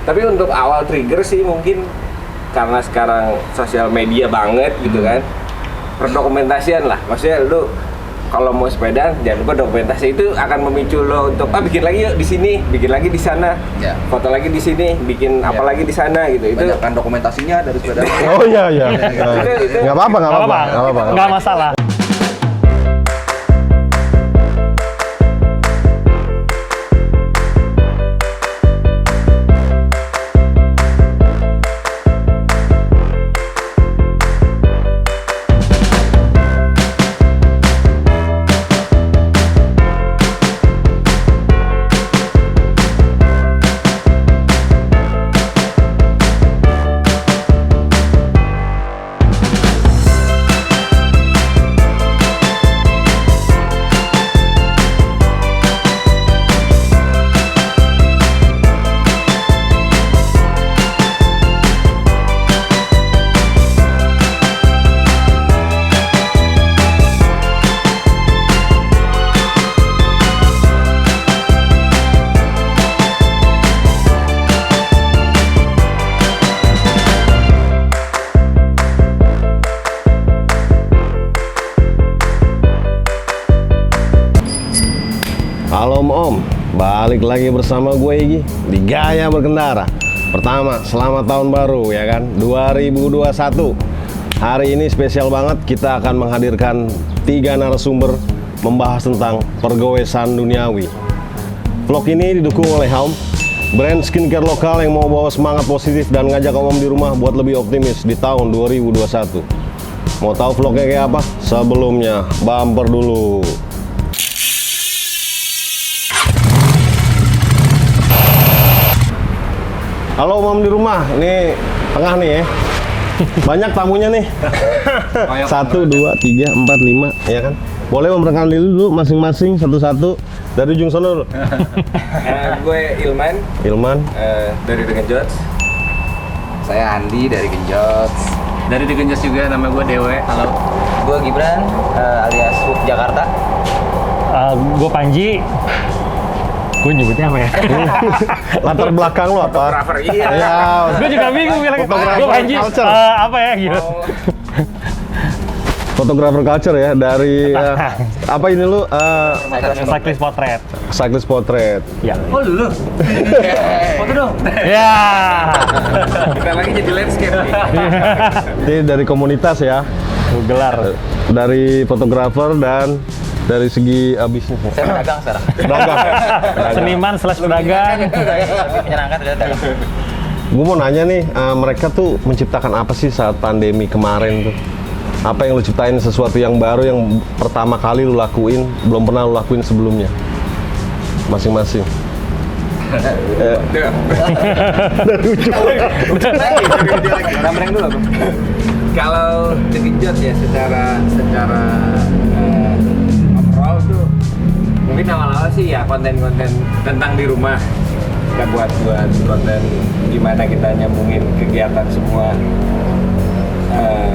Tapi untuk awal trigger sih mungkin karena sekarang sosial media banget gitu kan, perdokumentasian lah. Maksudnya lu kalau mau sepeda jangan lupa dokumentasi, itu akan memicu lo untuk bikin lagi yuk di sini, bikin lagi di sana, foto lagi di sini, bikin apa lagi di sana gitu. Itu kan dokumentasinya dari sepeda. Oh iya. Nggak apa-apa. Nggak masalah. Halo Om, balik lagi bersama gue Igi di Gaya Berkendara. Pertama, selamat tahun baru ya kan, 2021. Hari ini spesial banget, kita akan menghadirkan 3 narasumber membahas tentang pergoesan duniawi. Vlog ini didukung oleh Haum, brand skincare lokal yang mau bawa semangat positif dan ngajak Om di rumah buat lebih optimis di tahun 2021. Mau tahu vlognya kayak apa? Sebelumnya, bumper dulu. Halo Om di rumah, ini tengah nih ya. Banyak tamunya nih. 1, 2, 3, 4, 5, ya kan? Boleh memperkenalkan diri dulu masing-masing satu-satu dari ujung sono dulu. Gue Ilman. Dari The Genjot. Saya Andi dari Genjot. Dari The Genjot juga, nama gue Dewe. Halo. Gue Gibran, alias Wuk Jakarta. Gue Panji. Gue nyebutnya apa ya? Latar belakang lo apa? Fotografer, iya. Ya, Gue juga bingung bilang. Gue Panji. Apa ya gitu? fotografer culture ya dari apa ini lu? Cyclist portrait. Cyclist portrait. Ya. Oh lu? Foto dong. Ya. Kita lagi jadi landscape nih. Ini dari komunitas ya. Gue gelar. Dari fotografer dan dari segi bisnis. Saya pedagang sekarang. Dagang. Seniman / pedagang. Lebih menyenangkan dari dagang. Gue mau nanya nih, mereka tuh menciptakan apa sih saat pandemi kemarin tuh? Apa yang lu ciptain, sesuatu yang baru yang pertama kali lu lakuin, belum pernah lu lakuin sebelumnya? Masing-masing. Ramreng dulu Bang. Kalau The Genjot ya secara overall tuh mungkin awal-awal sih ya konten-konten tentang di rumah. Kita buat konten gimana kita nyambungin kegiatan semua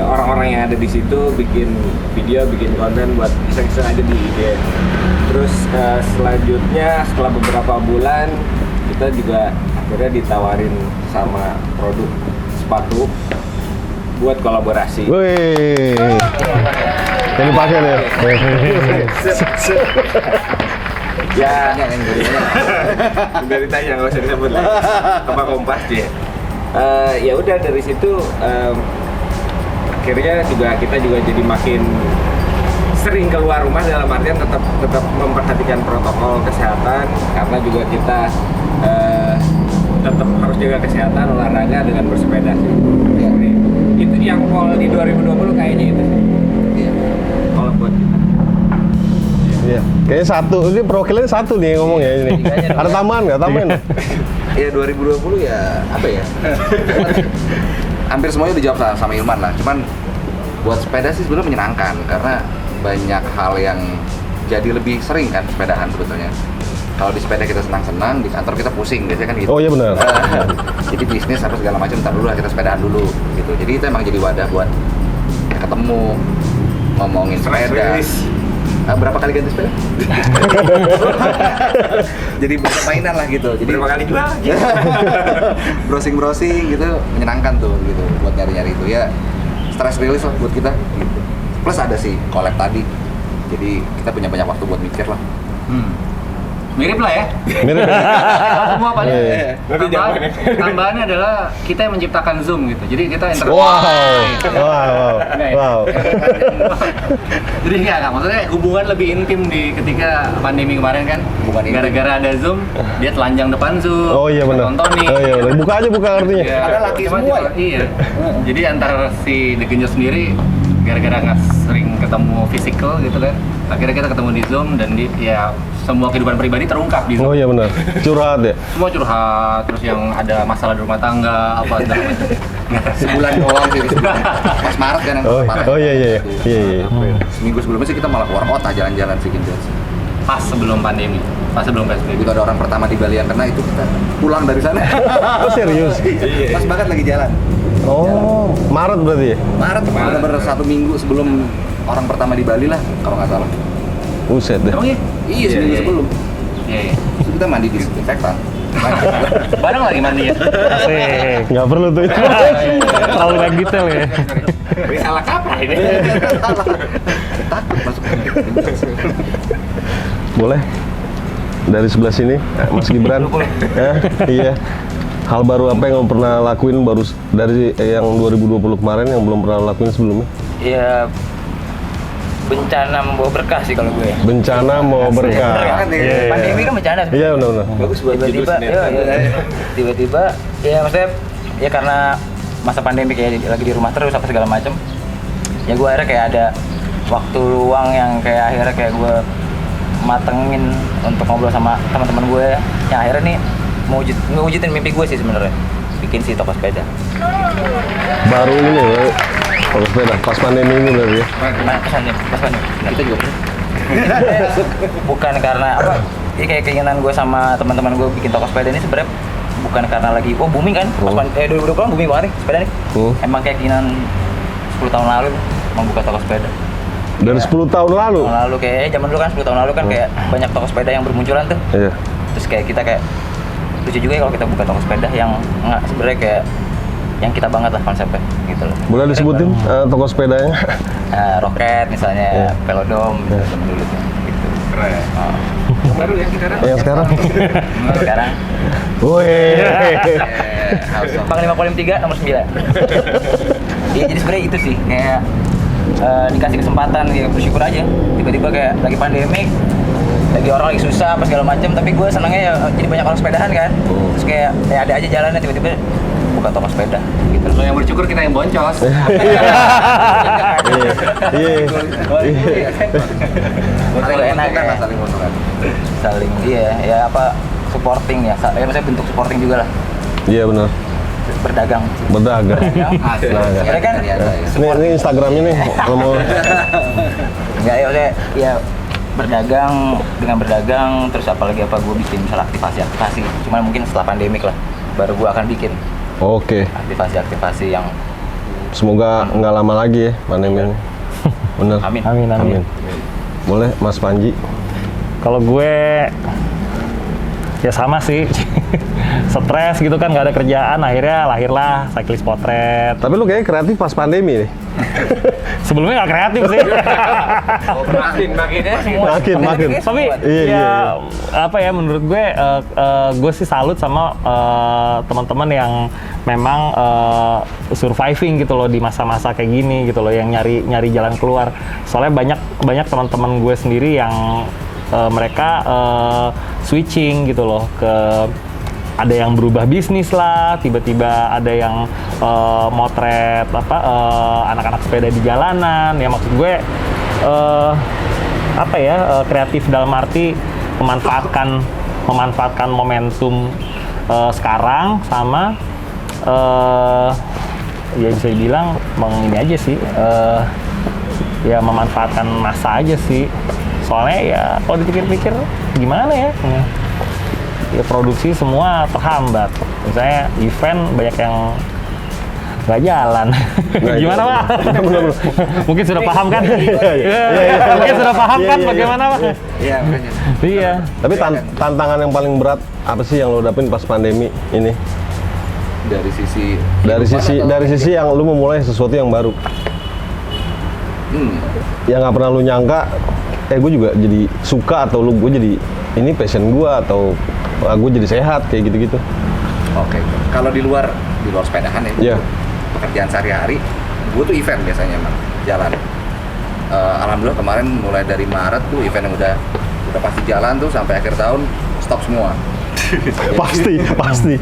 orang-orang yang ada di situ, bikin video, bikin konten buat iseng-iseng aja di IG. Terus selanjutnya setelah beberapa bulan kita juga akhirnya ditawarin sama produk sepatu buat kolaborasi. Wih, yang dipakai deh. Ya, udah ditanya nggak usah disebut lagi. Apa Kompas dia? Ya udah dari situ akhirnya kita juga jadi makin sering keluar rumah, dalam artian tetap memperhatikan protokol kesehatan, karena juga kita tetap harus jaga kesehatan, olahraga dengan bersepeda sih. Itu yang goal di 2020 kayaknya itu sih. Kalau buat kita. Iya, kayaknya satu. Ini perwakilannya satu nih ngomong ya ini. Ada tambahan nggak? Tambahin. Ya 2020 ya apa ya? Hampir semuanya dijawab sama Ilman lah. Cuman buat sepeda sih sebenarnya menyenangkan karena banyak hal yang jadi lebih sering kan sepedahan sebetulnya. Kalau di sepeda kita senang-senang, di kantor kita pusing, biasanya kan gitu. Oh iya benar. Jadi bisnis apa segala macam, ntar dulu lah kita sepedahan dulu gitu. Jadi itu emang jadi wadah buat ketemu, ngomongin sepeda. berapa kali ganti sepeda? Jadi banyak mainan lah gitu. Jadi Berapa kali jual? browsing gitu menyenangkan tuh gitu buat nyari-nyari itu ya, stress release lah buat kita gitu. Plus ada si collab tadi, jadi kita punya banyak waktu buat mikir lah. Mirip lah ya. Mirip. Semua paling. Iya. Nanti jawabannya. Tambahannya adalah kita yang menciptakan Zoom gitu. Jadi kita Wow. Jadi enggak, maksudnya hubungan lebih intim ketika pandemi kemarin kan. Hubungan intim. Gara-gara ada Zoom, dia telanjang depan Zoom. Oh iya benar. Tontonin. Oh iya benar. Buka artinya. Iya, Ada laki macam-macam. semua ya? Iya. Jadi antara si The Genjo sendiri gara-gara nggak sering ketemu physical gitu kan, akhirnya kita ketemu di Zoom dan ya semua kehidupan pribadi terungkap di Zoom. Oh iya benar. Curhat ya. Semua curhat, terus yang ada masalah di rumah tangga apa segala macam. Sebulan doang sih, pas Maret kan yang Oh, parah. oh iya. Seminggu sebelumnya sih kita malah keluar kota jalan-jalan sih gitu. Pas sebelum pandemi, pas sebelum PSBB. Itu ada orang pertama di Bali yang kena, itu kita pulang dari sana. Oh serius? Pas banget lagi jalan. Oh, Maret berarti ya? Maret, bener-bener 1 minggu sebelum orang pertama di Bali lah, kalau nggak salah. Buset deh. Emang iya? Iya, seminggu sebelum. Iya, iya. Terus kita mandi di disinfektan. Bareng lagi mandi ya? Asik. Nggak perlu tuh. Terlalu banyak detail ya. Ini salah kaprah ini. Takut masuk. Boleh? Dari sebelah sini, Mas Gibran. Iya. Hal baru apa yang pernah lakuin baru dari yang 2020 kemarin yang belum pernah lakuin sebelumnya? Ya bencana membawa berkah sih kalau gue. Bencana mau berkah. Iya. Pandemi kan bencana Iya benar. Bagus buat judul tiba-tiba sinetron. tiba-tiba ya maksudnya ya karena masa pandemi kayak lagi di rumah terus apa segala macem, ya gue akhirnya kayak ada waktu luang yang kayak akhirnya kayak gue matengin untuk ngobrol sama teman-teman gue yang akhirnya nih mewujudin mimpi gue sih sebenarnya, bikin si toko sepeda. Baru ini loh, toko sepeda pas pandemi ini berarti ya. Pas pandemi. Kita juga Bukan karena apa? Ini kayak keinginan gue sama teman-teman gue bikin toko sepeda ini sebenarnya bukan karena lagi booming kan. Pas 2020 kan booming banget nih sepeda nih. Emang kayak keinginan 10 tahun lalu membuka toko sepeda. Dari 10 tahun lalu. Tahun lalu kayak zaman dulu kan 10 tahun lalu kan kayak banyak toko sepeda yang bermunculan tuh. Iya. Terus kayak kita kayak lucu juga ya kalau kita buka toko sepeda yang nggak sebenarnya kayak yang kita banget lah konsepnya gitu loh. Boleh disebutin toko sepedanya? Roket misalnya, Iya. Velodrome zaman dulu tuh gitu. Keren. Oh. Baru yang sekarang. Yang sekarang? Sekarang Woi. Bang 503 nomor 9. Iya jadi sebenarnya itu sih kayak dikasih kesempatan ya bersyukur aja. Tiba-tiba kayak lagi pandemi, lagi orang lagi susah apa segala macam, tapi gue senangnya ya jadi banyak orang sepedahan kan. Terus kayak ada aja jalannya tiba-tiba buka toko sepeda gitu. Kalau yang bersyukur kita yang boncos. Iya. Saling enak ya. saling menguntungkan. Saling ya apa supporting ya. Ya maksudnya bentuk supporting juga lah. Iya benar. Berdagang. Berdagang. Ya kan Ini Instagramnya nih kalau mau. enggak ya maksudnya ya dengan berdagang terus apalagi apa gue bikin misalnya aktivasi cuman mungkin setelah pandemik lah baru gue akan bikin Oke. aktivasi yang Semoga nggak lama lagi ya pandemi ini. Bener. amin. Boleh Mas Panji. Kalau gue ya sama sih. Stres gitu kan, nggak ada kerjaan, akhirnya lahirlah Cyclist Potret. Tapi lu kayaknya kreatif pas pandemi nih. Sebelumnya nggak kreatif sih. Makin. Tapi Iya. apa ya menurut gue sih salut sama teman-teman yang memang surviving gitu loh di masa-masa kayak gini gitu loh, yang nyari jalan keluar. Soalnya banyak teman-teman gue sendiri yang mereka switching gitu loh ke ada yang berubah bisnis lah, tiba-tiba ada yang motret anak-anak sepeda di jalanan. Ya maksud gue kreatif dalam arti memanfaatkan momentum sekarang sama ya bisa dibilang ini aja sih ya memanfaatkan masa aja sih. Soalnya ya kalau dipikir-pikir gimana ya produksi semua terhambat. Misalnya event banyak yang nggak jalan. Gimana Pak? Mungkin sudah paham kan? Mungkin sudah paham kan bagaimana Pak? Iya, makanya. Iya. Tapi tantangan yang paling berat apa sih yang lo dapin pas pandemi ini? Dari sisi yang lu memulai sesuatu yang baru. Yang nggak pernah lu nyangka, gue juga jadi suka atau gue jadi ini passion gue atau gue jadi sehat kayak gitu-gitu. Oke. Kalau di luar sepedahan ya. Iya. Pekerjaan sehari-hari, gue tuh event biasanya emang jalan. Alhamdulillah kemarin mulai dari Maret tuh event yang udah pasti jalan tuh sampai akhir tahun stop semua. pasti.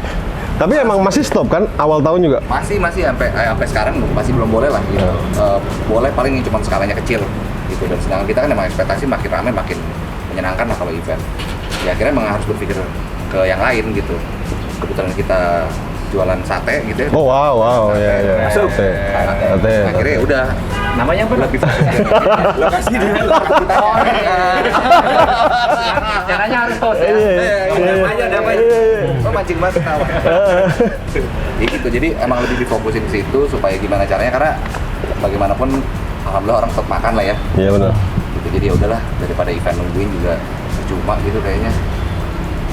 Tapi emang masih stop kan awal tahun juga? Masih sampai sekarang masih belum boleh lah gitu. Boleh paling yang cuma skalanya kecil gitu. Dan sedangkan kita kan emang ekspektasi makin ramai makin menyenangkan lah kalau event. Ya akhirnya emang harus berpikir ke yang lain gitu. Kebetulan kita jualan sate gitu ya. Oh wow, ya. Sate. Akhirnya udah Namanya apa? lebih fokus ke Lokasi di mana? Caranya harus tos ya. Namanya. Oh, mancing banget tahu. Ya gitu, jadi emang lebih difokusin ke situ supaya gimana caranya, karena bagaimanapun alhamdulillah orang tetap makan lah ya. Iya benar. Gitu, jadi ya udahlah daripada event nungguin juga percuma gitu kayaknya.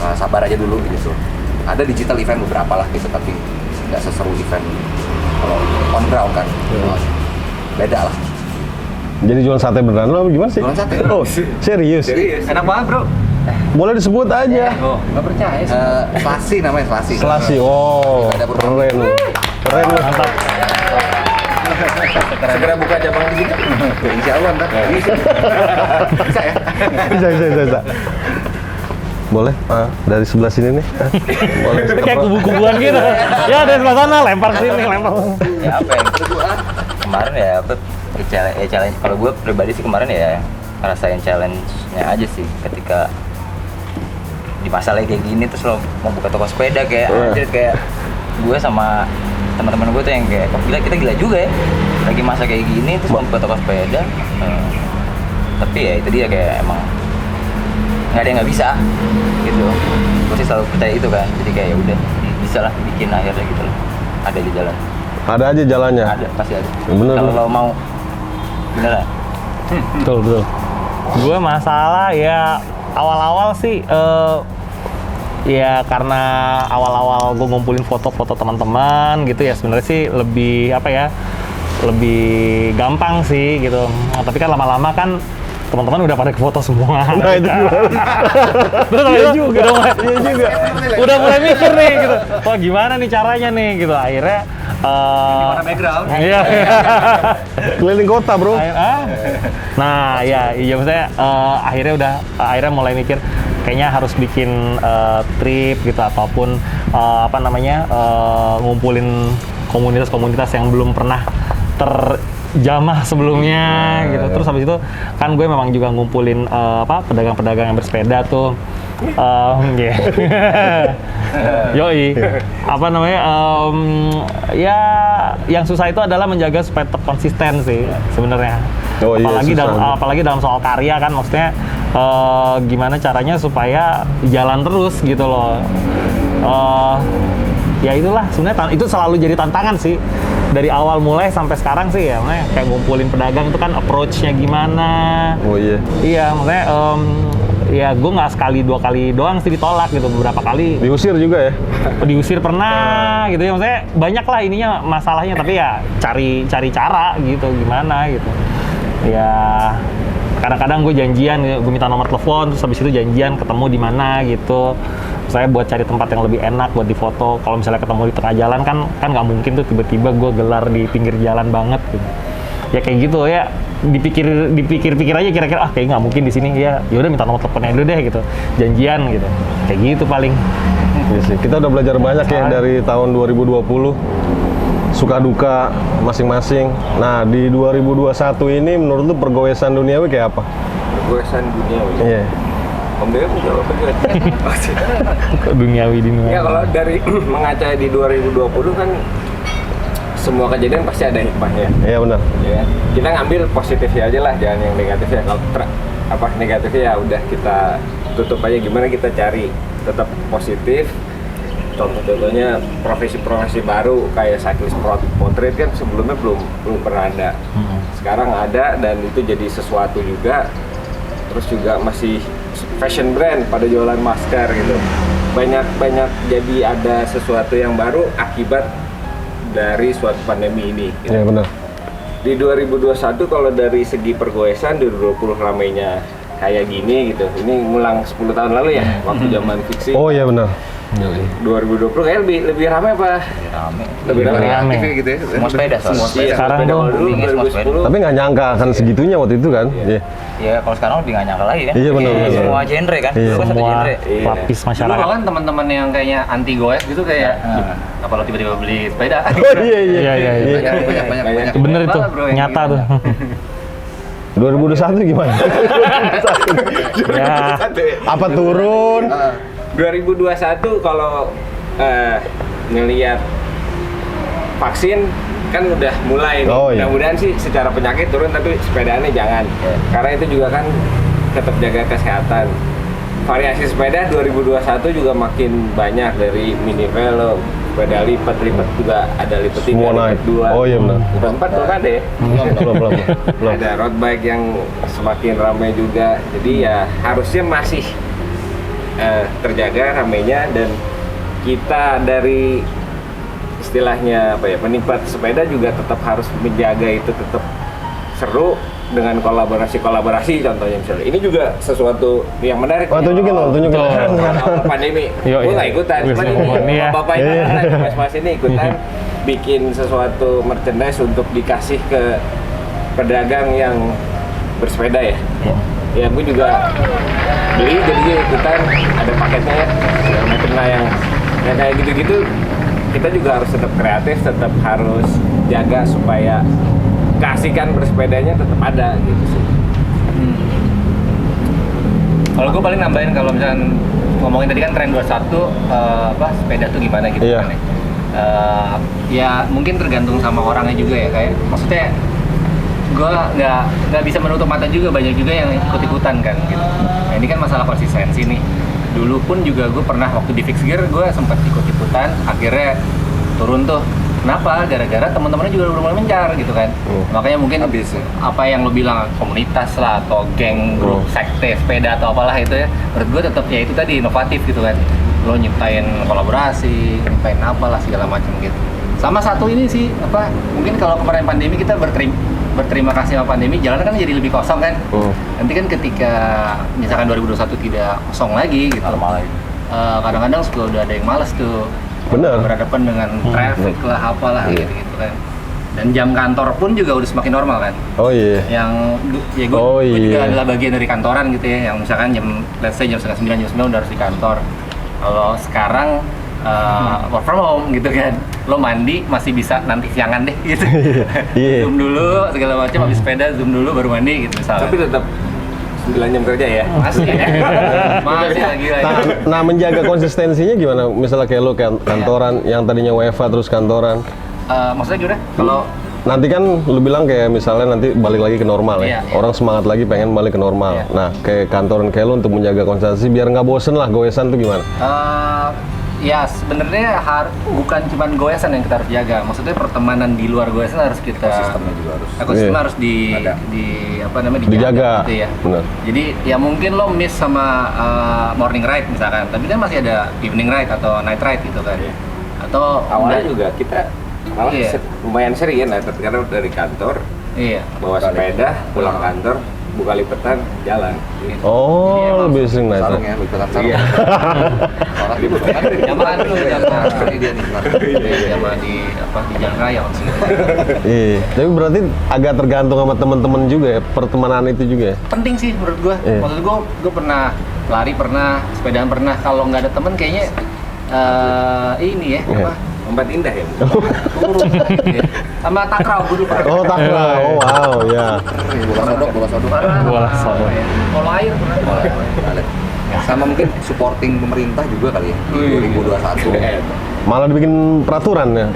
Nah, sabar aja dulu gitu. Ada digital event beberapa lah gitu, tapi nggak seseru event kalau on ground kan. Beda lah. Jadi jualan sate beneran lo gimana sih? Jualan sate. Oh, serius? Enak banget bro. Boleh disebut aja. Oh, nggak percaya sih. Selasi namanya, Selasi. Selasi. Oh, Ada keren. beberapa. Keren lo. Mantap. Segera buka cabang di sini. Ya, insya Allah ntar. Bisa ya? Bisa. Boleh? Dari sebelah sini nih. Boleh. Kayak kubu-kubuan gitu. Ya dari sebelah sana lempar ke sini, lempar. Ya apa yang kemarin ya apa challenge kalau gue pribadi sih kemarin ya ngerasain challenge-nya aja sih ketika di masalah kayak gini terus lo mau buka toko sepeda kayak anjir, kayak gue sama teman-teman gue tuh yang kayak kok kita gila juga ya lagi masa kayak gini terus mau buka toko sepeda tapi ya itu dia kayak emang nggak ada yang nggak bisa gitu. Gue sih selalu percaya itu kan, jadi kayak ya udah bisa lah bikin akhirnya gitu loh, ada di jalan. Ada aja jalannya. Ada, pasti ada. Bener, Kalau bener. lo mau beneran. Betul. Gue masalah ya awal-awal sih ya karena awal-awal gue ngumpulin foto-foto teman-teman gitu ya sebenarnya sih lebih apa ya lebih gampang sih gitu. Nah, tapi kan lama-lama kan teman-teman udah pada ke foto semua. Nah itu gimana? Iya juga. Udah mulai mikir nih gitu. Wah gimana nih caranya nih gitu. Akhirnya Gimana background? Iya. Keliling kota bro. Nah ya maksudnya akhirnya mulai mikir kayaknya harus bikin trip gitu ataupun ngumpulin komunitas-komunitas yang belum pernah terjamah sebelumnya gitu. Terus habis itu kan gue memang juga ngumpulin pedagang-pedagang yang bersepeda tuh. Yoi. Ya yang susah itu adalah menjaga supaya tetap konsisten sih sebenarnya. Oh, iya, Apalagi dalam soal karya kan maksudnya gimana caranya supaya jalan terus gitu loh. Ya itulah sebenarnya itu selalu jadi tantangan sih dari awal mulai sampai sekarang sih ya, maksudnya kayak ngumpulin pedagang itu kan approach-nya gimana. Oh iya. Iya, maksudnya ya gue nggak sekali dua kali doang sih ditolak gitu, beberapa kali Diusir juga ya? diusir pernah gitu ya, maksudnya banyak lah ininya masalahnya, tapi ya cari cara gitu gimana gitu ya. Kadang-kadang gue janjian, gue minta nomor telepon, terus habis itu janjian ketemu di mana gitu. Saya buat cari tempat yang lebih enak buat difoto. Kalau misalnya ketemu di tengah jalan kan nggak mungkin tuh tiba-tiba gue gelar di pinggir jalan banget gitu. Ya kayak gitu ya, dipikir-pikir aja kira-kira kayak nggak mungkin di sini ya. Udah minta nomor teleponnya dulu deh gitu, janjian gitu. Kayak gitu paling. Iya sih. Kita udah belajar banyak ya dari tahun 2020. Suka duka masing-masing. Nah di 2021 ini menurut lu pergoesan duniawi kayak apa? Pergoesan duniawi. Iya. Om Dewa jawab aja. Duniawi di dunia. Ya kalau dari mengaca di 2020 kan semua kejadian pasti ada hikmahnya. Iya benar. Ya. Kita ngambil positifnya aja lah, jangan yang negatifnya. Kalau negatifnya ya udah kita tutup aja, gimana kita cari tetap positif contoh-contohnya profesi-profesi baru kayak cyclist portrait kan sebelumnya belum pernah ada. Sekarang ada dan itu jadi sesuatu juga. Terus juga masih fashion brand pada jualan masker gitu. Banyak jadi ada sesuatu yang baru akibat dari suatu pandemi ini. Gitu. Iya benar. Di 2021 kalau dari segi pergoesan 2020 ramainya kayak gini gitu. Ini ngulang 10 tahun lalu ya waktu zaman fiksi. Oh iya benar. 2020 kayak lebih ramai apa? Lebih rame. Aktif gitu ya. Semua sepeda soalnya. Iya, Sekarang sepeda tuh kalau dulu boomingnya semua 2010. Tapi nggak nyangka akan segitunya waktu itu kan? Iya. Ya kalau sekarang lebih nggak nyangka lagi kan. Iya, benar, benar. Semua genre kan. Iya. Dulu kan satu semua genre. Iya. lapis Dulu masyarakat. bahkan teman-teman yang kayaknya anti goes gitu kayak apa lo tiba-tiba beli sepeda? Oh iya Iya, iya, iya. Banyak. Bener itu, Banget, bro, yang nyata gitu. tuh. 2021 gimana? Ya, Apa turun? 2021 kalau ngelihat vaksin kan udah mulai nih. Oh, iya. Mudah-mudahan sih secara penyakit turun tapi sepedaannya jangan. Karena itu juga kan tetap jaga kesehatan. Variasi sepeda 2021 juga makin banyak dari mini velo, sepeda lipat juga ada lipat 3, Semua lipat naik. 2. Oh iya benar. Lipat 4 belum ada ya. Belum. Ada road bike yang semakin ramai juga. Jadi ya harusnya masih terjaga ramainya dan kita dari istilahnya apa ya penikmat sepeda juga tetap harus menjaga itu tetap seru dengan kolaborasi contohnya misalnya ini juga sesuatu yang menarik. Oh, tunjukin dong. Awal pandemi Yo, gue iya. nggak ikutan Wih, cuman semoga ini ya. bapak ini mas ini ikutan bikin sesuatu merchandise untuk dikasih ke pedagang yang bersepeda ya. Ya gue juga beli jadi ikutan ada paketnya ya segala macam. Nah yang kayak gitu-gitu kita juga harus tetap kreatif, tetap harus jaga supaya keasikan bersepedanya tetap ada gitu sih. Kalau gue paling nambahin kalau misalnya ngomongin tadi kan tren 21 sepeda tuh gimana gitu Iya. kan ya. Ya mungkin tergantung sama orangnya juga ya kayak maksudnya gue nggak bisa menutup mata juga banyak juga yang ikut-ikutan kan gitu. Nah, ini kan masalah konsistensi nih. Dulu pun juga gue pernah waktu di Fixed Gear gue sempat ikut-ikutan akhirnya turun tuh. Kenapa? Gara-gara teman-temannya juga udah mulai mencar gitu kan. Makanya mungkin Habis ya. apa yang lo bilang komunitas lah atau geng grup sekte sepeda atau apalah itu ya menurut gue tetap ya itu tadi inovatif gitu kan lo nyiptain kolaborasi nyiptain apalah segala macam gitu sama satu ini sih apa mungkin kalau kemarin pandemi kita berterima kasih sama pandemi jalanan kan jadi lebih kosong kan nanti kan ketika misalkan 2021 tidak kosong lagi gitu kadang-kadang suka udah ada yang males tuh Bener. berhadapan dengan traffic lah apalah gitu kan dan jam kantor pun juga udah semakin normal kan Oh iya. yang ya gue Oh, juga iya. adalah bagian dari kantoran gitu ya yang misalkan jam let's say jam 8:30 jam 9 udah harus di kantor kalau sekarang work from home gitu kan lo mandi masih bisa nanti siangan deh gitu Iya. zoom dulu segala macam habis sepeda zoom dulu baru mandi gitu misalnya Tapi tetap 9 jam kerja ya. masih ya masih lagi Nah, menjaga konsistensinya gimana? Misalnya kayak lo kantoran yang tadinya WFH terus kantoran. maksudnya gimana kalau Nanti kan lu bilang kayak misalnya nanti balik lagi ke normal ya. Iya. Orang semangat lagi pengen balik ke normal. Iya. Nah, kayak kantoran kayak lu untuk menjaga konsistensi biar nggak bosen lah goesan tuh gimana? ya sebenarnya bukan cuma goesan yang kita harus jaga maksudnya pertemanan di luar goesan harus kita Ekosistemnya juga harus. ekosistem Iya. harus Ada. di apa namanya Dijaga. gitu ya. Benar. Jadi ya mungkin lo miss sama morning ride misalkan, tapi kan masih ada evening ride atau night ride gitu kan. Atau Awalnya enggak- juga kita malah Iya. lumayan sering ya karena dari kantor Iya. bawa sepeda pulang kantor buka lipetan jalan. Gitu. Oh, Jadi emang lebih sering naik. Sarung ya, liputan sarung. Iya. Orang di bukan. Zaman dulu zaman Ini dia nih. zaman di apa di jalan raya maksudnya. Iya. Tapi berarti agak tergantung sama teman-teman juga ya, pertemanan itu juga ya. Penting sih menurut gua. Iya. Maksud gua pernah lari pernah, sepedaan pernah. Kalau nggak ada temen kayaknya ini ya Iya. apa? Tempat indah ya. Kurus. Sama takraw gua lupa. Oh, takra. Oh, wow, ya. Bola sodok. Bola sodok. Kalau air pernah. Sama mungkin supporting pemerintah juga kali ya. 2021. Malah dibikin peraturan ya.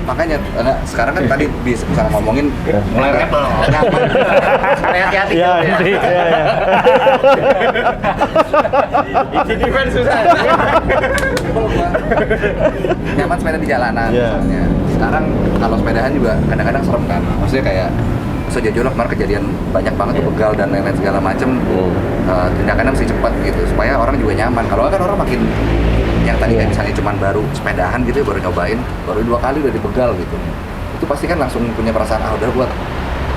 Makanya sekarang kan tadi bisa ngomongin Mulai rap loh. nyaman. Mulai hati-hati. Iya, iya. Izin event susah. Nyaman sepeda di jalanan Iya. misalnya. Sekarang kalau sepedahan juga kadang-kadang serem kan. Maksudnya kayak sejujurnya kemarin kejadian banyak banget tuh begal dan lain-lain segala macem. Tindakannya mesti cepat gitu supaya orang juga nyaman. Kalau kan orang makin yang tadi kayak misalnya cuman baru sepedahan gitu ya, baru nyobain, baru 2 kali udah dibegal gitu. Itu pasti kan langsung punya perasaan udah buat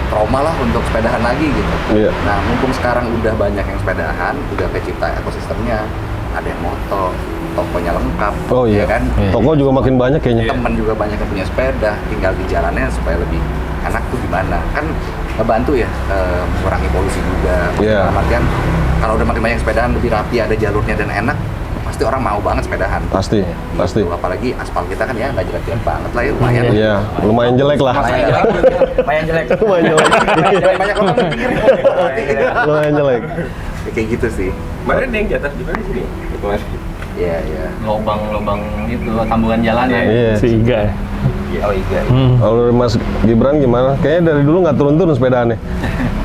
trauma lah untuk sepedahan lagi gitu. Iya. Nah, mumpung sekarang udah banyak yang sepedahan, udah kecipta ekosistemnya, ada yang moto, tokonya lengkap, Oh iya. ya kan? Toko juga makin banyak kayaknya. Temen juga banyak yang punya sepeda, tinggal di jalannya supaya lebih enak tuh gimana? Kan ngebantu ya, mengurangi polusi juga. Iya. Dalam artian, kalau udah makin banyak sepedahan, lebih rapi, ada jalurnya dan enak, pasti orang mau banget sepedahan. Pasti, pasti. Gitu. Apalagi aspal kita kan ya nggak jelek-jelek banget lah ya, lumayan. Iya, lumayan jelek lah. Lumayan jelek. Lumayan jelek. Lumayan jelek. Banyak orang yang pikir. Lumayan jelek. Ya, kayak gitu sih. Kemarin ada yang jatuh di mana sini? Kemarin. Iya, iya. Lubang-lubang itu, tambungan jalan ya. Iya. Si Iga ya. Oh iya. Kalau dari Mas Gibran gimana? Kayaknya dari dulu nggak turun-turun sepedaannya.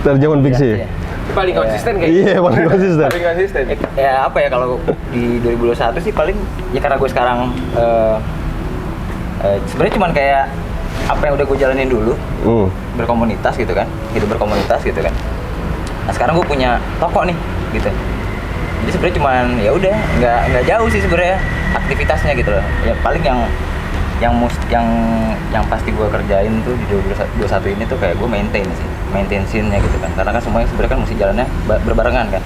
Dari zaman fiksi. Iya. Paling konsisten kayak Iya, paling konsisten. Paling konsisten. Ya apa ya, kalau di 2021 sih paling ya karena gue sekarang sebenarnya cuman kayak apa yang udah gue jalanin dulu, berkomunitas gitu kan, hidup berkomunitas gitu kan. Nah sekarang gue punya toko nih gitu. Jadi sebenarnya cuman ya udah nggak jauh sih sebenarnya aktivitasnya gitu loh. Ya paling yang pasti gue kerjain tuh di 2021 ini tuh kayak gue maintain scene-nya gitu kan. Karena kan semuanya sebenarnya kan mesti jalannya berbarengan kan.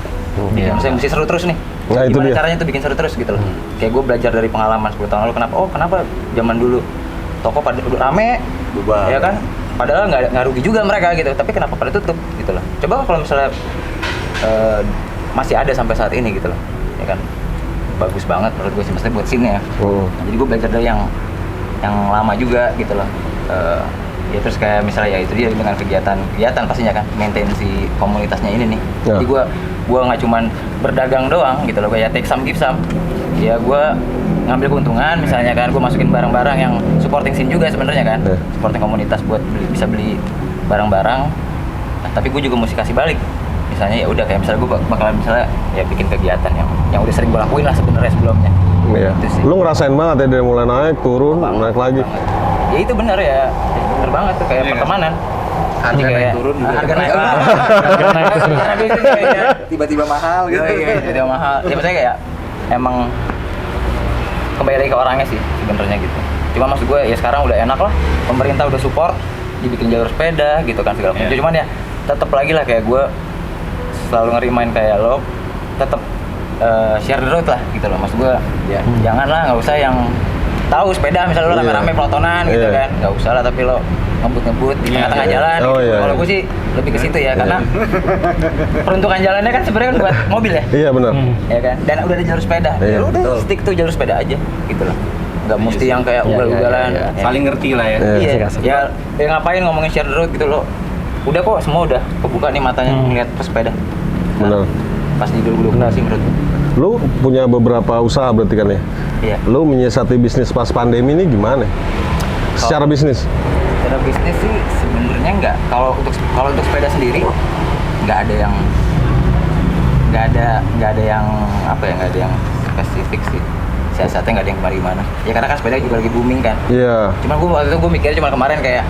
Iya. Maksudnya mesti seru terus nih. Nah, itu Gimana dia. caranya tuh bikin seru terus gitu loh. Kayak gue belajar dari pengalaman 10 tahun lalu, kenapa zaman dulu toko pada udah rame, Bubar. ya kan? Padahal nggak rugi juga mereka gitu, tapi kenapa pada tutup gitu loh. Coba kalau misalnya masih ada sampai saat ini gitu loh, ya kan? Bagus banget menurut gue sih, maksudnya buat scene ya. Nah, jadi gue belajar dari yang lama juga gitu loh. Ya terus kayak misalnya ya itu dia dengan kegiatan pastinya kan maintain si komunitasnya ini nih. Ya. Jadi gue nggak cuman berdagang doang gitu loh, kayak take some give some. Ya gue ngambil keuntungan misalnya kan, gue masukin barang-barang yang supporting scene juga sebenarnya kan, Ya. supporting komunitas buat bisa beli barang-barang. Nah, tapi gue juga mesti kasih balik. Misalnya ya udah kayak misalnya gue bakalan misalnya ya bikin kegiatan yang udah sering gue lakuin lah sebenarnya sebelumnya. Iya. Itu sih. Lu ngerasain banget ya dari mulai naik, turun, naik lagi. Ya itu benar ya, benar banget tuh kayak pertemanan. Harga Ini naik kayak- turun juga. harga naik turun. Harga naik turun. Karena biasanya ya. Tiba-tiba mahal gitu. Iya, jadi mahal. Ya maksudnya kayak emang kembali lagi ke orangnya sih sebenarnya gitu. Cuma maksud gue ya sekarang udah enak lah, pemerintah udah support dibikin jalur sepeda gitu kan segala macam. Iya. Cuman ya tetap lagi lah kayak gue selalu ngerimain kayak lo tetap share the road lah gitu loh. Maksud gue ya janganlah, nggak usah yang tahu sepeda misalnya lo Iya. rame-rame pelotonan gitu Iya. kan, nggak usah lah, tapi lo ngebut-ngebut di Iya. tengah-tengah Iya. jalan Oh, gitu. iya. Kalau gue sih lebih ke situ ya, karena peruntukan jalannya kan sebenarnya kan buat mobil ya. Iya benar. Ya kan, dan udah ada jalur sepeda, Iya, ya udah betul. stick tuh jalur sepeda aja gitu loh, nggak mesti yang kayak Iya, ugal-ugalan. iya, Ya. Saling ngerti lah ya. Iya. Iya, Asik-asik. ya ngapain ngomongin share the road gitu loh, udah kok semua udah kebuka nih matanya ngeliat pesepeda. Benar. Pas di 2020 sih menurut gue. Lu punya beberapa usaha berarti kan ya? Iya. Lu menyiasati bisnis pas pandemi ini gimana? Secara bisnis? Secara bisnis sih sebenarnya nggak, kalau untuk sepeda sendiri nggak ada yang apa ya, nggak ada yang spesifik sih. Siasatnya nggak ada yang gimana. Ya karena kan sepeda juga lagi booming kan. Iya. Cuman gue waktu itu gue mikirnya cuma kemarin kayak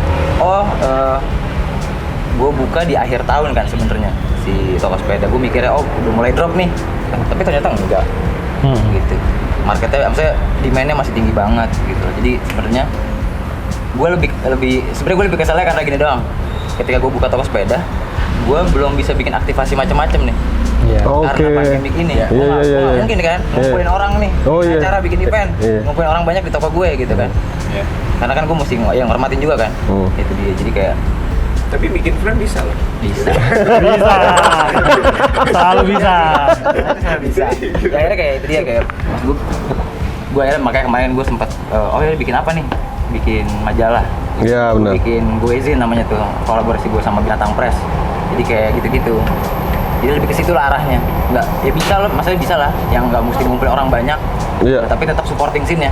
gue buka di akhir tahun kan sebenarnya si toko sepeda. Gue mikirnya udah mulai drop nih, tapi ternyata enggak gitu. Marketnya maksudnya demand-nya masih tinggi banget gitu. Jadi sebenarnya gue lebih kesalnya karena gini doang. Ketika gue buka toko sepeda, gue belum bisa bikin aktivasi macam-macam nih. Iya. Oke. Karena pandemik ini Iya, gue iya, nggak iya, iya. mungkin kan Iya. ngumpulin orang nih, Oh, iya. acara bikin event, Iya. ngumpulin orang banyak di toko gue gitu kan. Iya. Karena kan gue mesti ngormatin juga kan. Itu dia, jadi kayak Tapi bikin friend bisa loh. bisa. Bisa. Selalu bisa. Bisa. Ya, akhirnya kayak itu dia, kayak mas gue akhirnya makanya kemarin gue sempat ya bikin apa nih, bikin majalah. Iya Gua benar. bikin gue izin namanya tuh, kolaborasi gue sama Binatang Press. Jadi kayak gitu-gitu. Jadi lebih ke situ lah arahnya. Nggak, ya bisa loh, maksudnya bisa lah, yang nggak mesti ngumpulin orang banyak, Iya. tapi tetap supporting scene-nya.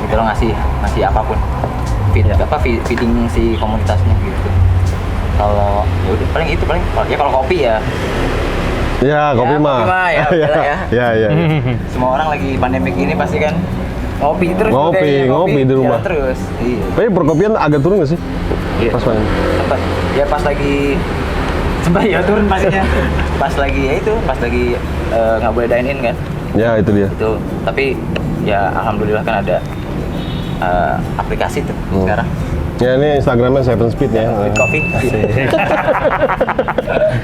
gitu loh, ngasih apapun feeding si komunitasnya gitu. Kalau ya udah paling ya kalau kopi ya Kopi mah. ya udahlah ya. Ya. Semua orang lagi pandemik ini pasti kan ngopi terus Ngopi di rumah. jalan terus. Iya. Tapi perkopian agak turun nggak sih? Iya. Pas main. Pas lagi sempat ya turun pastinya. pas lagi nggak boleh dine in kan. Ya itu dia. Itu tapi ya alhamdulillah kan ada aplikasi tuh sekarang. Ya ini Instagramnya Seven Speed ya. With coffee.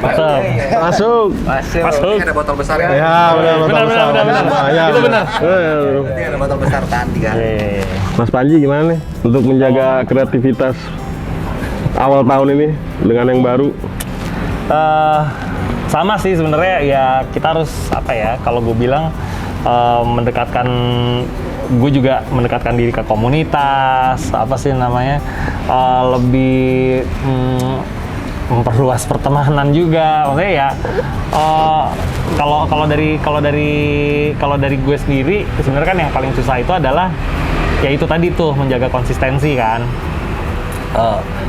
Masuk. Masuk. Ini ada botol besar ya. Ya benar. Ya, Itu benar. Ini ada botol besar tahan 3 hari. Mas Panji gimana nih untuk menjaga kreativitas awal tahun ini dengan yang baru? Sama sih sebenarnya, ya kita harus apa ya, kalau gue bilang gue juga mendekatkan diri ke komunitas, apa sih namanya, lebih memperluas pertemanan juga. Maksudnya ya kalau dari gue sendiri sebenarnya kan yang paling susah itu adalah ya itu tadi tuh menjaga konsistensi kan.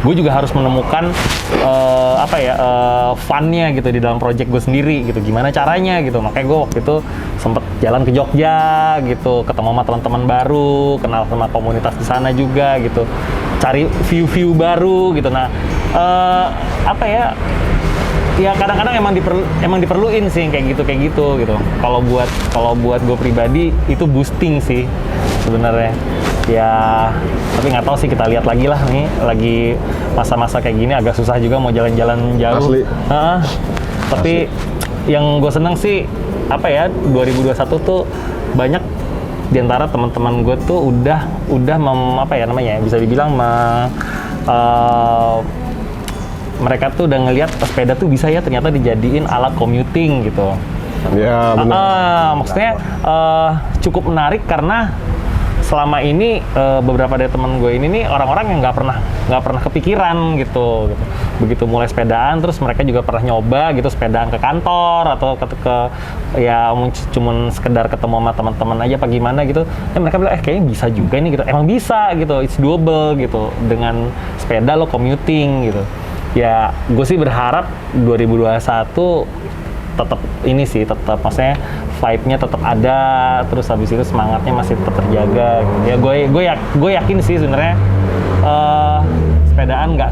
Gue juga harus menemukan fun-nya gitu di dalam project gue sendiri gitu, gimana caranya gitu. Makanya gue waktu itu sempet jalan ke Jogja gitu, ketemu sama teman-teman baru, kenal sama komunitas di sana juga gitu, cari view-view baru gitu. Nah ya kadang-kadang emang diperluin sih kayak gitu. Kalau buat gue pribadi itu boosting sih sebenarnya. Ya, tapi nggak tahu sih, kita lihat lagi lah nih, lagi masa-masa kayak gini agak susah juga mau jalan-jalan jauh. Asli. Tapi yang gue seneng sih 2021 tuh banyak diantara teman-teman gue tuh udah bisa dibilang mereka tuh udah ngelihat sepeda tuh bisa ya ternyata dijadiin alat commuting gitu. Ya benar. Maksudnya cukup menarik karena selama ini beberapa dari teman gue ini nih orang-orang yang nggak pernah kepikiran gitu. Begitu mulai sepedaan, terus mereka juga pernah nyoba gitu sepedaan ke kantor atau cuman sekedar ketemu sama teman-teman aja apa gimana gitu. Dan mereka bilang kayaknya bisa juga nih gitu. Emang bisa gitu, it's doable gitu dengan sepeda lo commuting gitu. Ya gue sih berharap 2021 tetap maksudnya vibe-nya tetap ada, terus habis itu semangatnya masih tetap terjaga. Ya gue yakin sih sebenarnya sepedaan nggak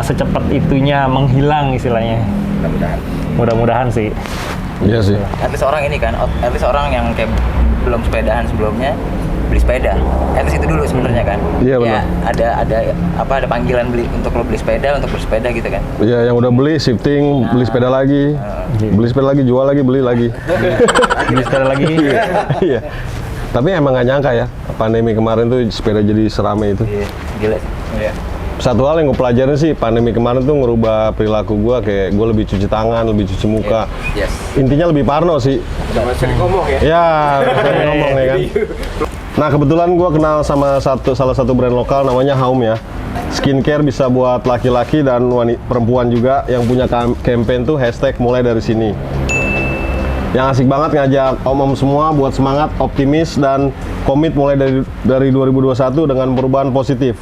secepat itunya menghilang istilahnya. Mudah-mudahan sih. Iya sih. At least orang yang kayak belum sepedaan sebelumnya beli sepeda. At least itu dulu sebenarnya kan. Iya benar. Ya, ada panggilan untuk lo beli sepeda, untuk bersepeda gitu kan. Iya, yang udah beli shifting, beli sepeda lagi, jual lagi, beli lagi. Beli sepeda lagi. Iya. Tapi emang nggak nyangka ya, pandemi kemarin tuh sepeda jadi seramai itu. Iya, gila sih. Iya. Satu hal yang gue pelajarin sih, pandemi kemarin tuh ngerubah perilaku gue, kayak gue lebih cuci tangan, lebih cuci muka. Yes. Intinya lebih parno sih. Jangan sering ngomong ya. Ya, sering ngomong ya kan. Nah kebetulan gue kenal sama salah satu brand lokal namanya Haum ya. Skincare bisa buat laki-laki dan perempuan juga. Yang punya campaign tuh #mulai dari sini. Yang asik banget ngajak om-om semua buat semangat, optimis, dan komit mulai dari 2021 dengan perubahan positif.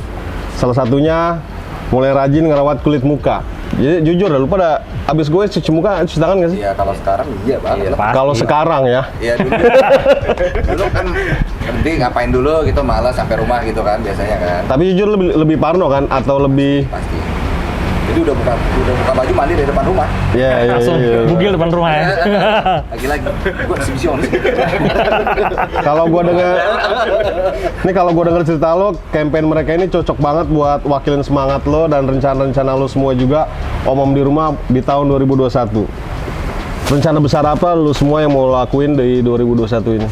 Salah satunya mulai rajin ngerawat kulit muka. Jadi jujur dah, lu pada abis gue cuci cuci tangan nggak sih? Iya, kalau sekarang iya banget lah. Kalau sekarang ya. Iya dulu kan nanti ngapain dulu gitu, malas sampai rumah gitu kan biasanya kan. Tapi jujur lebih parno kan, atau lebih? Pasti. Jadi udah buka baju mandi dari depan rumah. Iya. Langsung bugil depan rumah ya. Lagi-lagi gua exhibition. Kalau gua denger cerita lo, campaign mereka ini cocok banget buat wakilin semangat lo dan rencana-rencana lo semua juga om-om di rumah di tahun 2021. Rencana besar apa lo semua yang mau lakuin di 2021 ini?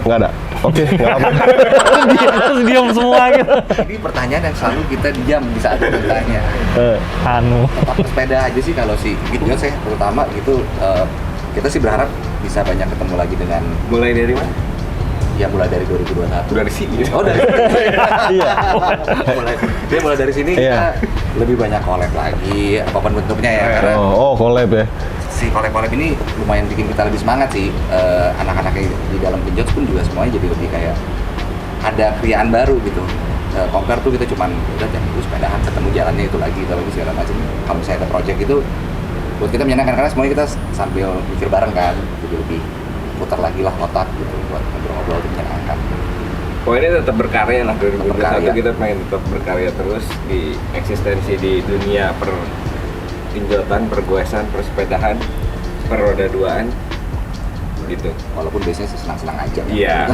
Nggak ada? Oke, nggak apa. Terus diam semua gitu. Ini pertanyaan yang selalu kita diam di saat bertanya. Tempat sepeda aja sih kalau si gitu saya terutama gitu, kita sih berharap bisa banyak ketemu lagi dengan. Mulai dari mana? Ya mulai dari 2021. Dari sini. Oh dari sini. Iya. mulai dari sini Iya. kita lebih banyak collab lagi, apapun bentuknya ya. Karena Oh, collab ya. si collab ini lumayan bikin kita lebih semangat sih. Anak-anak di dalam Genjots pun juga semuanya jadi lebih kayak ada kriaan baru gitu. Compare tuh kita cuman udah tiap minggu sepedahan, ketemu jalannya itu lagi segala macam. Kalau misalnya ada project itu buat kita menyenangkan karena semuanya kita sambil mikir bareng kan, jadi lebih putar lagi lah otak gitu buat ngobrol-ngobrol itu menyenangkan. Poinnya tetap berkarya lah, 2021 berkarya. kita pengen tetap berkarya terus di eksistensi di dunia pertinjotan, pergoesan, persepedahan, perroda duaan gitu. Walaupun biasanya sih senang-senang aja. Iya.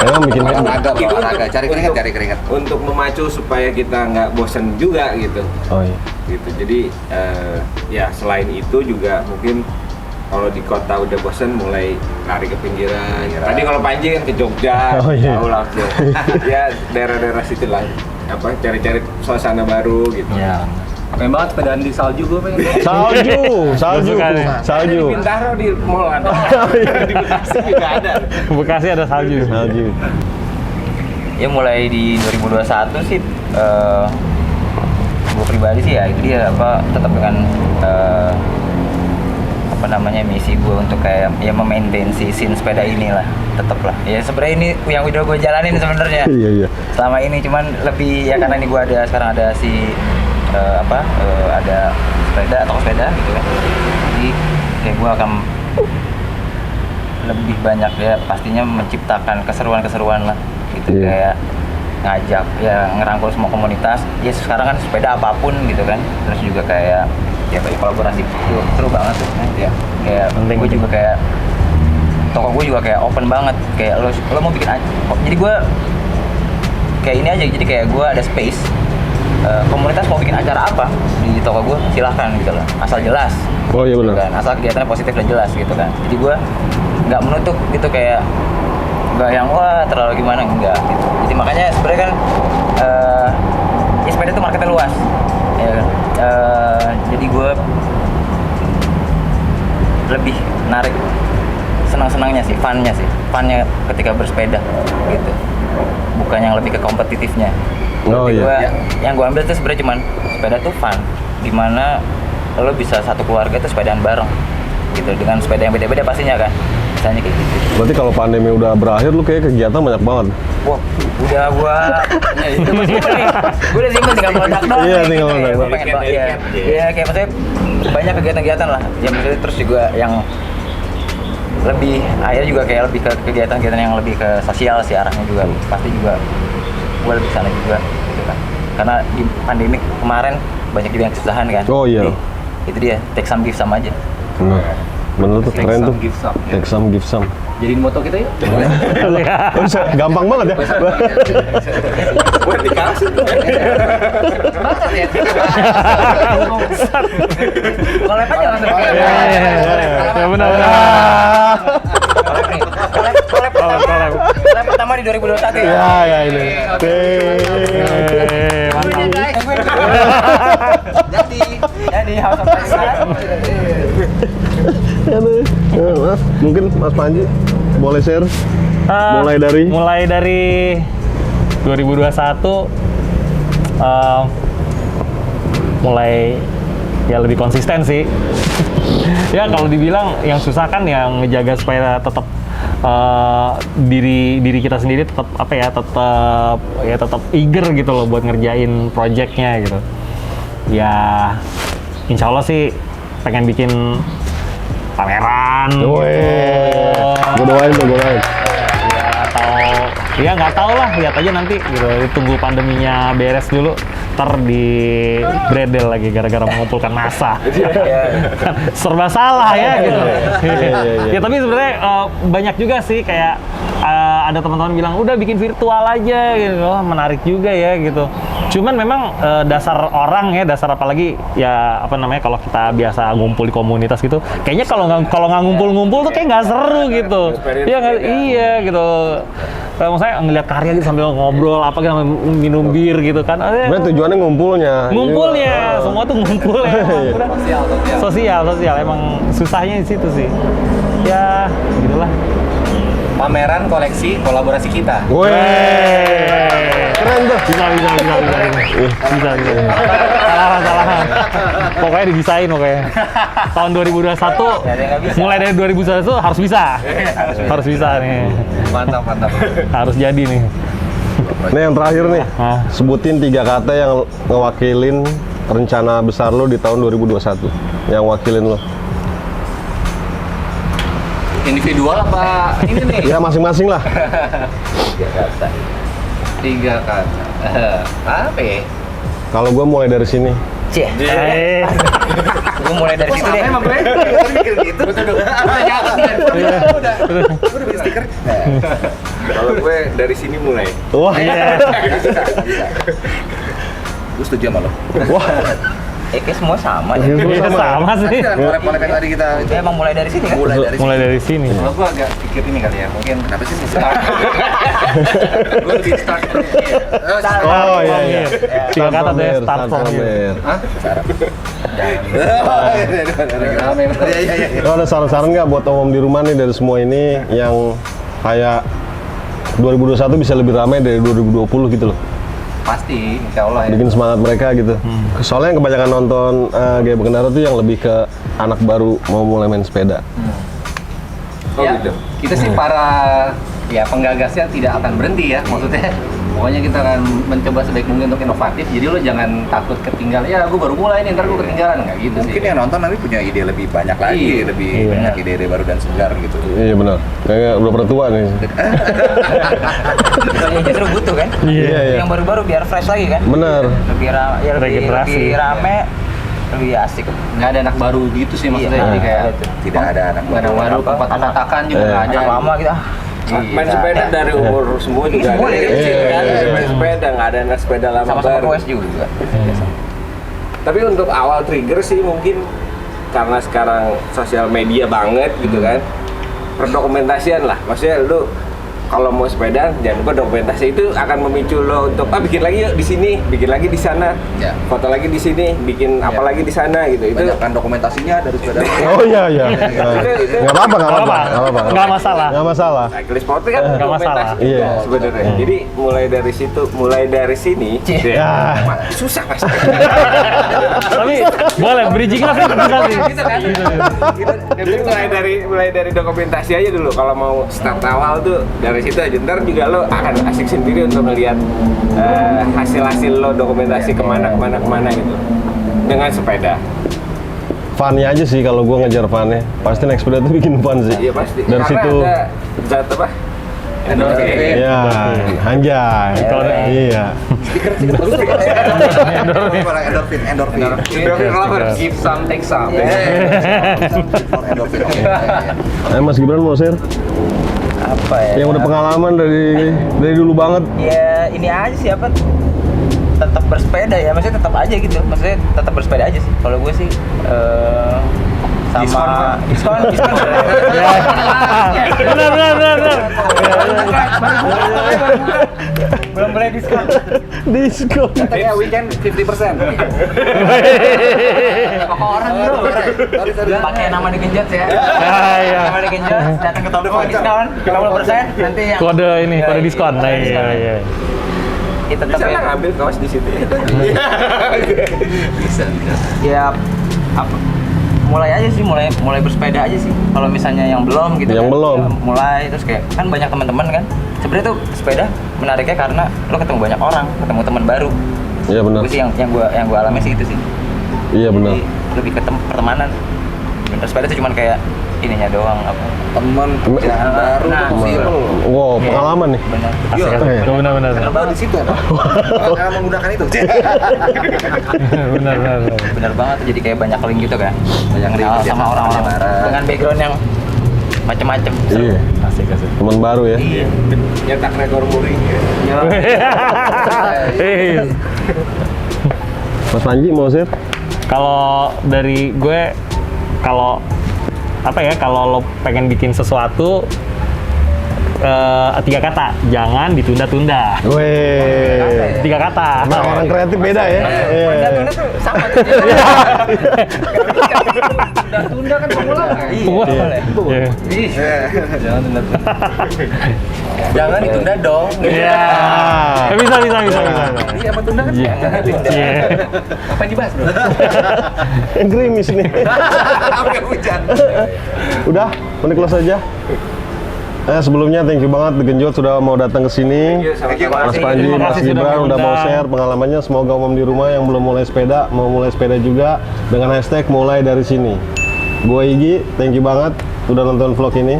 Emang bikin olahraga, cari keringat. Untuk memacu supaya kita nggak bosen juga gitu. Oh iya. Gitu. Jadi ya selain itu juga mungkin kalau di kota udah bosen mulai lari ke pinggiran. Tadi kalau Panji kan ke Jogja, Oh, iya. tahu langsung. Ya daerah-daerah situ lah. Apa cari-cari suasana baru gitu. Ya. Pengen banget sepedaan di salju gue pengen. Salju. Ada di Bintaro di mall ada. Di Bekasi juga ada. Bekasi ada salju. Ya mulai di 2021 sih gue pribadi sih ya itu dia tetap dengan misi gue untuk kayak ya memaintain si scene sepeda inilah, tetap lah ya sebenarnya ini yang udah gue jalanin sebenarnya Iya. selama ini, cuman lebih ya karena ini gue sekarang ada si ada toko sepeda gitu kan, jadi kayak gue akan lebih banyak ya pastinya menciptakan keseruan lah gitu. Iya. Kayak ngajak ya ngerangkul semua komunitas ya sekarang kan sepeda apapun gitu kan, terus juga kayak ya bagi kolaborasi itu seru banget tuh ya. Kayak Penting. gue juga kayak toko gue juga kayak open banget, kayak lo mau bikin jadi gue kayak ini aja, jadi kayak gue ada space komunitas mau bikin acara apa di toko gue silahkan gitu lah, asal jelas. Oh iya Gitu benar. kan, asal kegiatannya positif dan jelas gitu kan. Jadi gue nggak menutup gitu, kayak nggak yang wah terlalu gimana, enggak gitu. Jadi makanya sebenarnya kan ya sepeda itu marketnya luas ya kan. Jadi gue lebih narik senang-senangnya sih, funnya ketika bersepeda gitu, bukan yang lebih ke kompetitifnya. Oh Jadi iya. yang gue ambil tuh sebenarnya cuman sepeda tuh fun, dimana lo bisa satu keluarga tuh sepedaan bareng gitu dengan sepeda yang beda-beda pastinya kan, misalnya kayak gitu. Berarti kalau pandemi udah berakhir lu kayak kegiatan banyak banget. Wah, udah gua udah simpen tinggal meledak doang. Iya, kayak tinggal gitu ya. meledak. Gua pengen banget ya. Ya kayak maksudnya banyak kegiatan-kegiatan lah. Ya maksudnya terus juga yang lebih akhirnya juga kayak lebih ke kegiatan-kegiatan yang lebih ke sosial sih arahnya juga. Pasti juga gua lebih sana juga gitu kan. Karena di pandemi kemarin banyak juga yang kesusahan kan. Oh, iya. Jadi, itu dia, take some give some aja. Bener tuh, Take keren some, tuh. give some. Take some, give some. Jadiin moto kita yuk. Gampang banget ya. Buat dikasih. Collab aja langsung. Ya benar. Collab pertama di 2021 ya. Ya ini. Mantap. Jadi House of Paradise. Mas, mungkin Mas Panji boleh share mulai dari 2021 mulai ya lebih konsisten sih. Ya kalau dibilang yang susah kan yang ngejaga supaya tetap diri kita sendiri tetap tetap eager gitu loh buat ngerjain projectnya gitu. Ya insya Allah sih pengen bikin pameran. Gue doain. Ya atau ya nggak tahu lah, lihat aja nanti gitu. Tunggu pandeminya beres dulu, ntar di bredel lagi gara-gara mengumpulkan massa. Kan serba salah ya gitu. Ya tapi sebenarnya banyak juga sih kayak ada teman-teman bilang udah bikin virtual aja gitu. Wah, menarik juga ya gitu. Cuman memang dasar orang ya, dasar apalagi ya apa namanya kalau kita biasa ngumpul di komunitas gitu, kayaknya kalau nggak ngumpul-ngumpul tuh kayak nggak seru gitu. Iya nggak? Iya gitu. Maksudnya ngeliat karya gitu sambil ngobrol apa gitu, minum bir gitu kan. Sebenarnya tujuannya ngumpulnya. Semua tuh ngumpul ya. Udah. Sosial. Emang susahnya di situ sih. Ya, gitulah. Pameran koleksi kolaborasi kita. Weh. Keren tuh. Bisa. Salahan. Pokoknya dibisain pokoknya. Tahun 2021, mulai dari 2021 harus bisa. Harus bisa nih. Mantap. Harus jadi nih. Nih yang terakhir nih. Hah? Sebutin 3 kata yang ngewakilin rencana besar lo di tahun 2021. Yang wakilin lo. Individual apa ini nih? Ya masing-masing lah. 3 kata. Apa ya? Kalau gue mulai dari sini. Cie. Gue mulai dari situ deh. Emang gue mikir gitu. Betul dong. Udah bikin stiker. Kalau gue dari sini mulai. Wah. Gue setuju sama lo. Wah. Kayak semua sama ya. Iya, sama sih. Kan kolek-kolek yang tadi kita itu. Emang mulai dari sini kan? Mulai dari sini. Kalau gua agak pikir ini kali ya, mungkin Kenapa sih? gua lebih start from here. Oh iya. 3 kata deh, start from here. here. Hah? Iya. Lo ada saran-saran nggak buat om di rumah nih dari semua ini yang kayak 2021 bisa lebih ramai dari 2020 gitu loh? Pasti, insya Allah ya. Bikin semangat mereka gitu. Soalnya yang kebanyakan nonton Gaya Berkendara tuh yang lebih ke anak baru mau mulai main sepeda. Oh Ya, gitu. kita sih para ya penggagasnya tidak akan berhenti ya, maksudnya pokoknya kita akan mencoba sebaik mungkin untuk inovatif, jadi lo jangan takut ketinggalan, ya gue baru mulai nih, ntar gue ketinggalan, nggak gitu Mungkin sih. yang nonton nanti punya ide lebih banyak lagi, Iya. lebih Iya. banyak ide-ide baru dan segar gitu. Iya benar. Kayaknya udah pernah tua nih. Justru butuh kan? Iya. Yang baru-baru biar fresh lagi kan? Benar. Lebih Regenerasi. lebih rame, lebih asik. Nggak ada anak baru gitu sih maksudnya, Iya. jadi kayak Tidak ada anak nggak ada baru. baru, kotak-kotakan juga Eh. nggak ada. Anak lama gitu. Main sepeda dari umur semua juga Semua ada. dari kecil, kan? Main sepeda, nggak ada anak sepeda lama Sama-sama baru. goes juga. Tapi untuk awal trigger sih mungkin karena sekarang sosial media banget gitu kan, perdokumentasian lah. Maksudnya lu kalau mau sepeda jangan lupa dokumentasi, itu akan memicu lo untuk bikin lagi yuk di sini, bikin lagi di sana, Ya. foto lagi di sini, bikin apa lagi di sana gitu. Itu Banyakkan dokumentasinya dari sepeda. Oh iya. Nggak apa-apa. Nggak masalah. Nggak masalah. cyclist sport kan Nggak dokumentasi masalah. juga Iya. sebenarnya. Jadi mulai dari situ, mulai dari sini, Ya. susah mas. Tapi boleh bridging lah sih bisa sih. Jadi mulai dari dokumentasi aja dulu. Kalau mau start awal tuh dari situ aja. Ntar juga lo akan asik sendiri untuk melihat hasil-hasil lo dokumentasi kemana gitu dengan sepeda. Funnya aja sih kalau gue ngejar funnya. Pasti naik sepeda tuh bikin fun sih. Iya pasti. Dari Karena situ. ada zat apa? Endorfin. Ya, anjay. Iya. Endorfin. Endorfin lover. Give some, take some. Endorfin. Mas Gibran mau share? Apa ya? Yang udah pengalaman dari dulu banget. Ya ini aja sih apa? Tetap bersepeda ya, maksudnya tetap aja gitu. Maksudnya tetap bersepeda aja sih. Kalau gue sih sama diskon. Benar. Belum boleh diskon. Diskon. Katanya weekend 50%. Orang bro. Pakai nama digenjot ya. Iya. Nama digenjot, datang ke toko diskon 50%. Nanti yang Kode ini, kode diskon. Nah, iya. Itu Bisa tetap lah ngambil kaos di situ. Bisa. ya apa mulai aja sih mulai bersepeda aja sih kalau misalnya yang belum gitu Yang kan, belum. ya mulai terus kayak kan banyak teman-teman kan sebenarnya tuh sepeda menariknya karena lo ketemu banyak orang, ketemu teman baru. Iya benar. Gue sih yang gua alami sih itu sih. Iya benar. Jadi lebih ke pertemanan. Bersepeda tuh cuman kayak ininya doang apa. Teman kerjaan baru Nah, tuh sih. Wow, pengalaman nih. Benar. Iya. Benar. Oh, di situ apa? Menggunakan itu. Benar. Benar banget jadi kayak banyak link gitu kan. Banyak link, Kenal kerja sama sama orang-orang bareng. dengan background yang macem-macem. Iya. Asik. Teman baru ya. Iya. Nyetak rekor muri. Yo. Mas Panji mau share? Kalau dari gue, kalau apa ya, kalau lo pengen bikin sesuatu 3 kata, jangan ditunda-tunda. Weh. 3 kata. Nah, orang kreatif beda ya. Iya. Tunda tuh sama. Tunda kan pengulangan. Iya. Ih, jangan tunda-tunda. Jangan ditunda dong. Iya. Bisa. Iya, apa tunda kan? Iya. Jangan ditunda. Iya. Apa yang dibahas, Bro? Yang gerimis nih. Sampai hujan. Udah, mending close aja. Sebelumnya thank you banget The Genjot sudah mau datang ke sini. Mas Panji, Terima Mas kasih sudah Gibran udah mau mengundang. share pengalamannya. Semoga umum di rumah yang belum mulai sepeda mau mulai sepeda juga dengan hashtag mulai dari sini. Gue Igi, thank you banget udah nonton vlog ini.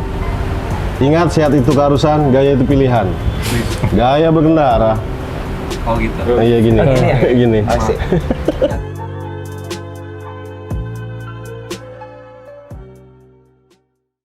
Ingat, sehat itu keharusan, gaya itu pilihan. Gaya berkendara. Oh gitu. Iya gini. Gini ya? Gini. Asik.